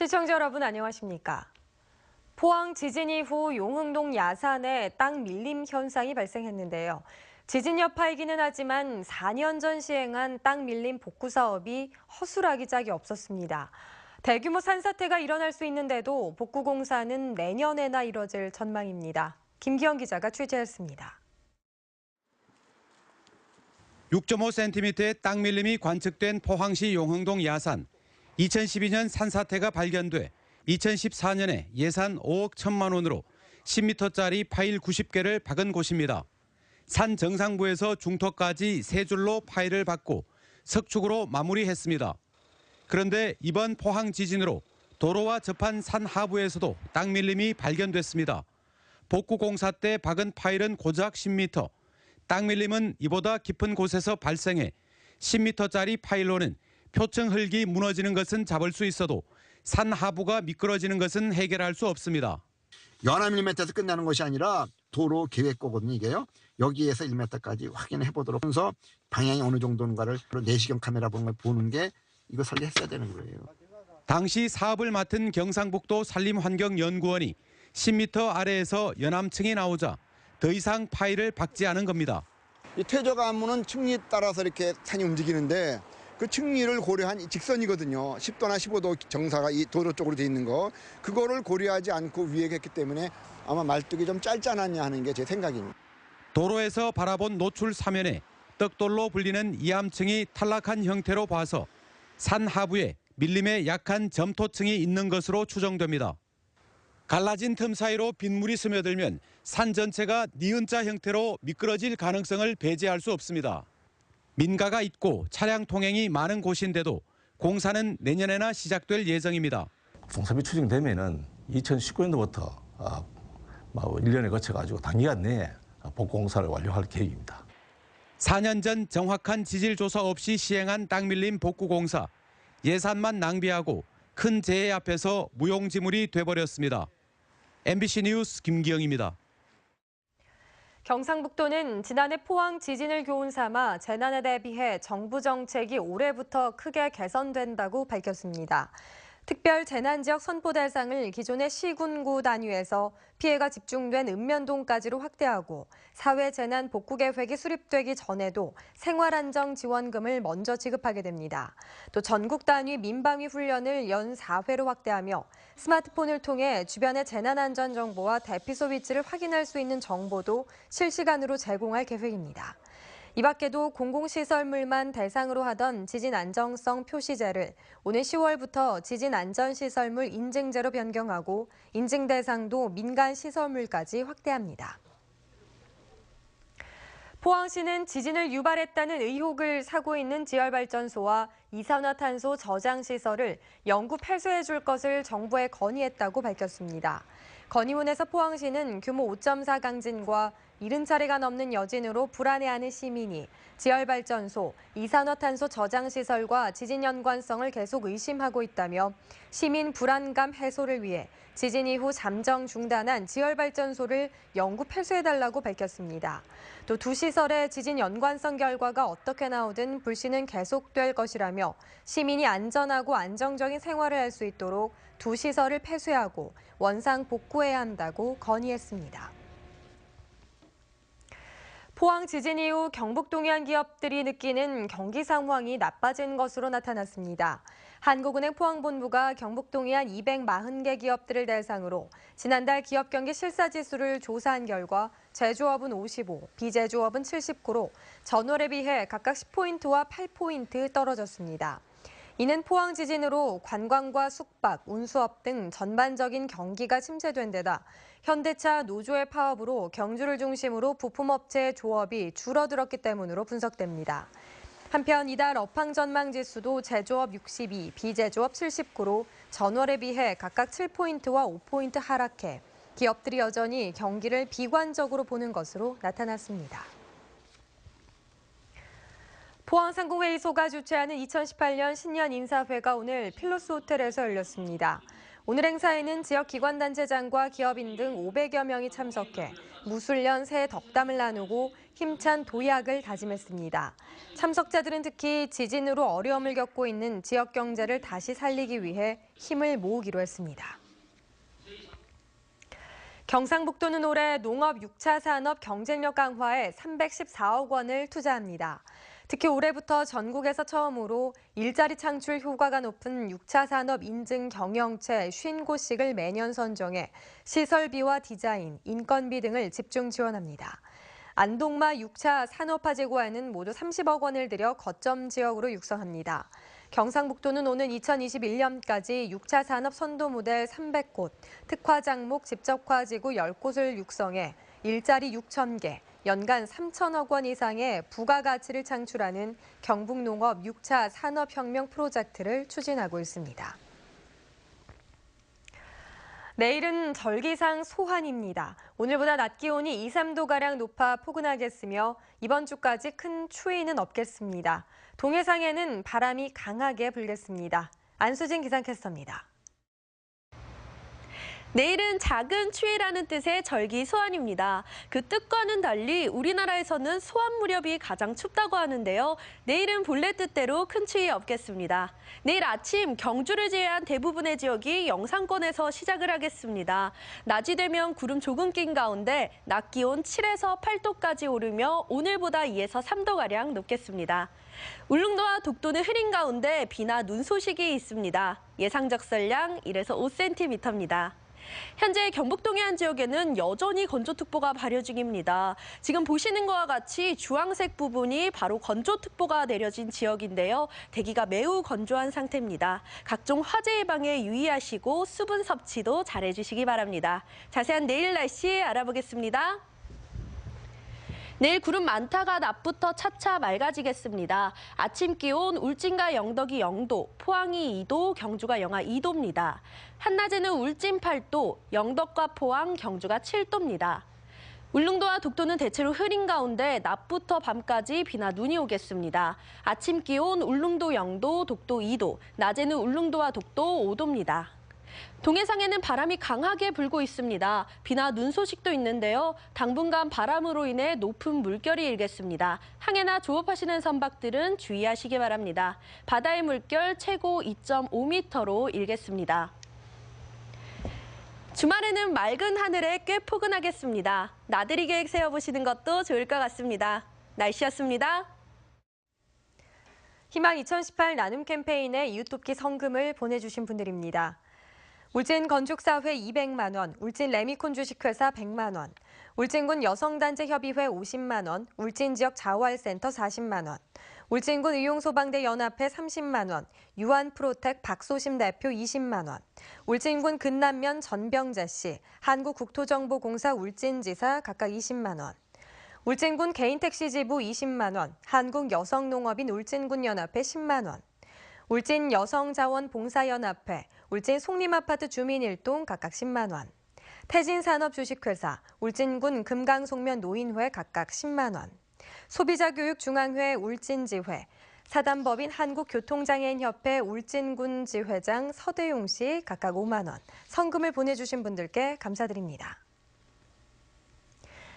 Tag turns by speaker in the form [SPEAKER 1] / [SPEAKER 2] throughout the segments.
[SPEAKER 1] 시청자 여러분 안녕하십니까? 포항 지진 이후 용흥동 야산에 땅 밀림 현상이 발생했는데요. 지진 여파이기는 하지만 4년 전 시행한 땅 밀림 복구 사업이 허술하기 짝이 없었습니다. 대규모 산사태가 일어날 수 있는데도 복구 공사는 내년에나 이뤄질 전망입니다. 김기영 기자가 취재했습니다.
[SPEAKER 2] 6.5cm의 땅 밀림이 관측된 포항시 용흥동 야산. 2012년 산사태가 발견돼 2014년에 예산 5억 1천만 원으로 10m짜리 파일 90개를 박은 곳입니다. 산 정상부에서 중턱까지 세 줄로 파일을 박고 석축으로 마무리했습니다. 그런데 이번 포항 지진으로 도로와 접한 산 하부에서도 땅 밀림이 발견됐습니다. 복구 공사 때 박은 파일은 고작 10m. 땅 밀림은 이보다 깊은 곳에서 발생해 10m짜리 파일로는 표층 흙이 무너지는 것은 잡을 수 있어도 산 하부가 미끄러지는 것은 해결할 수 없습니다.
[SPEAKER 3] 연하 밀리미터에서 끝나는 것이 아니라 도로 계획거거든요, 이게요. 여기에서 1m까지 확인해 보도록 하면서 방향이 어느 정도인가를 내시경 카메라 보는 게 이거 설계했어야 되는 거예요.
[SPEAKER 2] 당시 사업을 맡은 경상북도 산림환경연구원이 10m 아래에서 연암층이 나오자 더 이상 파일을 박지 않은 겁니다.
[SPEAKER 4] 이 퇴적암문은 층리에 따라서 이렇게 산이 움직이는데 그 층리를 고려한 직선이거든요. 10도나 15도 정사가 이 도로 쪽으로 돼 있는 거. 그거를 고려하지 않고 위에 했기 때문에 아마 말뚝이 좀 짧지 않았냐 하는 게 제 생각입니다.
[SPEAKER 2] 도로에서 바라본 노출 사면에 떡돌로 불리는 이암층이 탈락한 형태로 봐서 산 하부에 밀림에 약한 점토층이 있는 것으로 추정됩니다. 갈라진 틈 사이로 빗물이 스며들면 산 전체가 니은자 형태로 미끄러질 가능성을 배제할 수 없습니다. 민가가 있고 차량 통행이 많은 곳인데도 공사는 내년에나 시작될 예정입니다.
[SPEAKER 5] 공사비 추진되면은 2019년도부터 1년에 거쳐가지고 단기간 내에 복구 공사를 완료할 계획입니다.
[SPEAKER 2] 4년 전 정확한 지질 조사 없이 시행한 땅 밀림 복구 공사. 예산만 낭비하고 큰 재해 앞에서 무용지물이 돼버렸습니다. MBC 뉴스 김기영입니다.
[SPEAKER 1] 경상북도는 지난해 포항 지진을 교훈 삼아 재난에 대비해 정부 정책이 올해부터 크게 개선된다고 밝혔습니다. 특별 재난지역 선포 대상을 기존의 시군구 단위에서 피해가 집중된 읍면동까지로 확대하고 사회재난 복구 계획이 수립되기 전에도 생활안정지원금을 먼저 지급하게 됩니다. 또 전국 단위 민방위 훈련을 연 4회로 확대하며 스마트폰을 통해 주변의 재난안전 정보와 대피소 위치를 확인할 수 있는 정보도 실시간으로 제공할 계획입니다. 이 밖에도 공공시설물만 대상으로 하던 지진 안정성 표시제를 오는 10월부터 지진 안전시설물 인증제로 변경하고 인증 대상도 민간 시설물까지 확대합니다. 포항시는 지진을 유발했다는 의혹을 사고 있는 지열발전소와 이산화탄소 저장시설을 영구 폐쇄해 줄 것을 정부에 건의했다고 밝혔습니다. 건의문에서 포항시는 규모 5.4 강진과 70차례가 넘는 여진으로 불안해하는 시민이 지열발전소, 이산화탄소 저장시설과 지진 연관성을 계속 의심하고 있다며 시민 불안감 해소를 위해 지진 이후 잠정 중단한 지열발전소를 영구 폐쇄해달라고 밝혔습니다. 또 두 시설의 지진 연관성 결과가 어떻게 나오든 불씨는 계속될 것이라며 시민이 안전하고 안정적인 생활을 할 수 있도록 두 시설을 폐쇄하고 원상 복구해야 한다고 건의했습니다. 포항 지진 이후 경북 동해안 기업들이 느끼는 경기 상황이 나빠진 것으로 나타났습니다. 한국은행 포항본부가 경북 동해안 240개 기업들을 대상으로 지난달 기업 경기 실사지수를 조사한 결과 제조업은 55, 비제조업은 79로 전월에 비해 각각 10포인트와 8포인트 떨어졌습니다. 이는 포항 지진으로 관광과 숙박, 운수업 등 전반적인 경기가 침체된 데다 현대차 노조의 파업으로 경주를 중심으로 부품업체의 조업이 줄어들었기 때문으로 분석됩니다. 한편 이달 업황 전망 지수도 제조업 62, 비제조업 79로 전월에 비해 각각 7포인트와 5포인트 하락해 기업들이 여전히 경기를 비관적으로 보는 것으로 나타났습니다. 포항상공회의소가 주최하는 2018년 신년 인사회가 오늘 필로스 호텔에서 열렸습니다. 오늘 행사에는 지역 기관단체장과 기업인 등 500여 명이 참석해 무술년 새해 덕담을 나누고 힘찬 도약을 다짐했습니다. 참석자들은 특히 지진으로 어려움을 겪고 있는 지역 경제를 다시 살리기 위해 힘을 모으기로 했습니다. 경상북도는 올해 농업 6차 산업 경쟁력 강화에 314억 원을 투자합니다. 특히 올해부터 전국에서 처음으로 일자리 창출 효과가 높은 6차 산업 인증 경영체 50곳씩을 매년 선정해 시설비와 디자인, 인건비 등을 집중 지원합니다. 안동마 6차 산업화재구에는 모두 30억 원을 들여 거점 지역으로 육성합니다. 경상북도는 오는 2021년까지 6차 산업 선도 모델 300곳, 특화 장목 집적화지구 10곳을 육성해 일자리 6,000개, 연간 3천억 원 이상의 부가가치를 창출하는 경북농업 6차 산업혁명 프로젝트를 추진하고 있습니다. 내일은 절기상 소환입니다. 오늘보다 낮 기온이 2, 3도가량 높아 포근하겠으며 이번 주까지 큰 추위는 없겠습니다. 동해상에는 바람이 강하게 불겠습니다. 안수진 기상캐스터입니다.
[SPEAKER 6] 내일은 작은 추위라는 뜻의 절기 소환입니다. 그 뜻과는 달리 우리나라에서는 소환 무렵이 가장 춥다고 하는데요. 내일은 본래 뜻대로 큰 추위 없겠습니다. 내일 아침 경주를 제외한 대부분의 지역이 영상권에서 시작을 하겠습니다. 낮이 되면 구름 조금 낀 가운데 낮 기온 7에서 8도까지 오르며 오늘보다 2에서 3도가량 높겠습니다. 울릉도와 독도는 흐린 가운데 비나 눈 소식이 있습니다. 예상 적설량 1에서 5cm입니다. 현재 경북 동해안 지역에는 여전히 건조특보가 발효 중입니다. 지금 보시는 것과 같이 주황색 부분이 바로 건조특보가 내려진 지역인데요. 대기가 매우 건조한 상태입니다. 각종 화재 예방에 유의하시고 수분 섭취도 잘해주시기 바랍니다. 자세한 내일 날씨 알아보겠습니다. 내일 구름 많다가 낮부터 차차 맑아지겠습니다. 아침 기온 울진과 영덕이 0도, 포항이 2도, 경주가 영하 2도입니다. 한낮에는 울진 8도, 영덕과 포항, 경주가 7도입니다. 울릉도와 독도는 대체로 흐린 가운데 낮부터 밤까지 비나 눈이 오겠습니다. 아침 기온 울릉도 0도, 독도 2도, 낮에는 울릉도와 독도 5도입니다. 동해상에는 바람이 강하게 불고 있습니다. 비나 눈 소식도 있는데요. 당분간 바람으로 인해 높은 물결이 일겠습니다. 항해나 조업하시는 선박들은 주의하시기 바랍니다. 바다의 물결 최고 2.5m로 일겠습니다. 주말에는 맑은 하늘에 꽤 포근하겠습니다. 나들이 계획 세워보시는 것도 좋을 것 같습니다. 날씨였습니다.
[SPEAKER 1] 희망 2018 나눔 캠페인에 이웃돕기 성금을 보내주신 분들입니다. 울진 건축사회 200만 원, 울진 레미콘 주식회사 100만 원, 울진군 여성단체협의회 50만 원, 울진지역 자활센터 40만 원, 울진군 의용소방대 연합회 30만 원, 유한프로텍 박소심 대표 20만 원, 울진군 근남면 전병재 씨, 한국국토정보공사 울진지사 각각 20만 원, 울진군 개인택시지부 20만 원, 한국여성농업인 울진군연합회 10만 원, 울진여성자원봉사연합회, 울진 송림아파트 주민일동 각각 10만 원, 태진산업주식회사, 울진군 금강송면 노인회 각각 10만 원, 소비자교육중앙회 울진지회, 사단법인 한국교통장애인협회 울진군 지회장 서대용 씨 각각 5만 원, 성금을 보내주신 분들께 감사드립니다.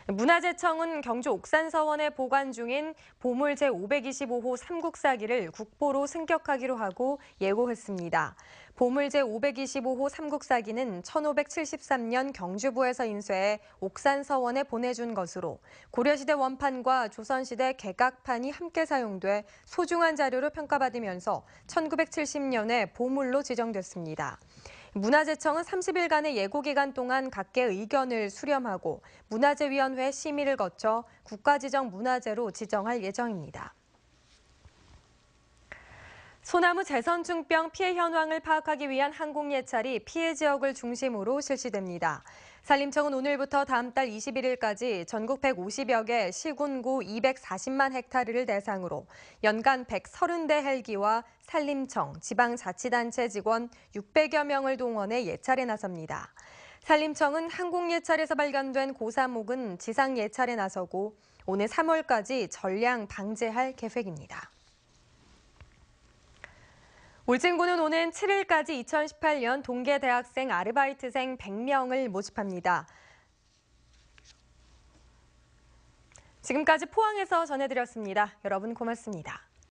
[SPEAKER 1] 문화재청은 경주 옥산서원에 보관 중인 보물 제525호 삼국사기를 국보로 승격하기로 하고 예고했습니다. 보물 제525호 삼국사기는 1573년 경주부에서 인쇄해 옥산서원에 보내준 것으로 고려시대 원판과 조선시대 개각판이 함께 사용돼 소중한 자료로 평가받으면서 1970년에 보물로 지정됐습니다. 문화재청은 30일간의 예고기간 동안 각계의 의견을 수렴하고 문화재위원회 심의를 거쳐 국가지정 문화재로 지정할 예정입니다. 소나무 재선충병 피해 현황을 파악하기 위한 항공예찰이 피해 지역을 중심으로 실시됩니다. 산림청은 오늘부터 다음 달 21일까지 전국 150여 개 시군구 240만 헥타르를 대상으로 연간 130대 헬기와 산림청, 지방자치단체 직원 600여 명을 동원해 예찰에 나섭니다. 산림청은 항공예찰에서 발견된 고사목은 지상예찰에 나서고 오늘 3월까지 전량 방제할 계획입니다. 울진군은 오는 7일까지 2018년 동계 대학생 아르바이트생 100명을 모집합니다. 지금까지 포항에서 전해드렸습니다. 여러분 고맙습니다.